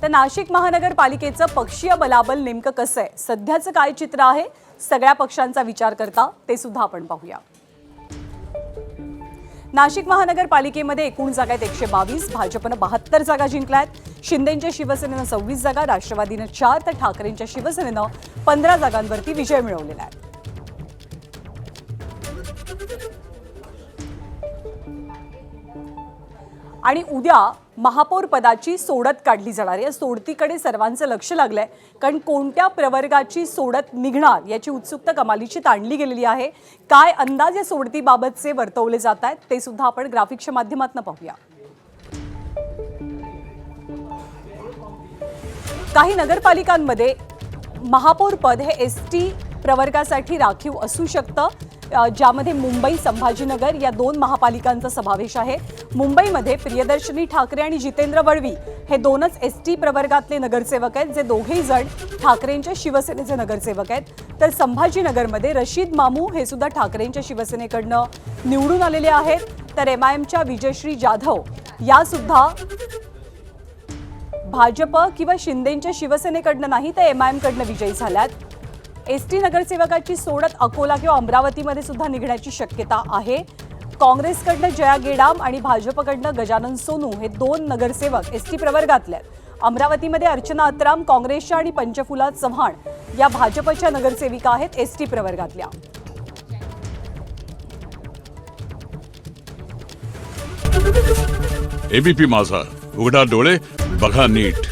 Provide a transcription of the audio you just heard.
तर नाशिक महानगरपालिकेचं पक्षीय बलाबल नेमकं कसं आहे, सध्याचं काय चित्र आहे, सगळ्या पक्षांचा विचार करता ते सुद्धा आपण पाहूया। नाशिक महानगरपालिकेमध्ये एकूण जागा आहेत 122, भाजपनं 72 जागा जिंकल्यात। शिंदेंच्या शिवसेनेनं 26 जागा, राष्ट्रवादीनं 4 तर ठाकरेंच्या शिवसेनेनं 15 जागांवरती विजय मिळवलेला आहे। आणि उद्या महापौर पदाची सोडत काढली जाणार आहे। या सोडतीकडे सर्वांचं लक्ष लागलंय, कारण कोणत्या प्रवर्गाची सोडत निघणार याची उत्सुकता कमालीची ताणली गेलेली आहे। काय अंदाज या सोडतीबाबतचे वर्तवले जात आहेत ते सुद्धा आपण ग्राफिक्सच्या माध्यमातून पाहूया। काही नगरपालिकांमध्ये महापौर पद हे एसटी प्रवर्गासाठी राखीव असू शकतं, ज्यामध्ये मुंबई संभाजीनगर या 2 महापालिकांचा समावेश आहे। मुंबईमध्ये प्रियदर्शनी ठाकरे आणि जितेंद्र वळवी हे 2च एसटी प्रवर्गातले नगरसेवक आहेत, जे दोघेही जण ठाकरेंच्या शिवसेनेचे नगरसेवक आहेत। तर संभाजीनगरमध्ये रशीद मामू हे सुद्धा ठाकरेंच्या शिवसेनेकडनं निवडून आलेले आहेत। तर एमआयएमच्या विजयश्री जाधव या सुद्धा भाजप किंवा शिंदेंच्या शिवसेनेकडनं नाही तर एमआयएमकडनं विजयी झाल्यात। एसटी नगरसेवकाची सोडत अकोला किंवा अमरावतीमध्ये सुद्धा निघण्याची शक्यता आहे। काँग्रेसकडनं जया गेडाम आणि भाजपकडनं गजानन सोनू हे 2 नगरसेवक एसटी प्रवर्गातले आहेत। अमरावतीमध्ये अर्चना अत्राम काँग्रेसच्या आणि पंचफुला चव्हाण या भाजपच्या नगरसेविका आहेत एसटी प्रवर्गातल्या। एबीपी माझा, उघडा डोळे बघा नीट।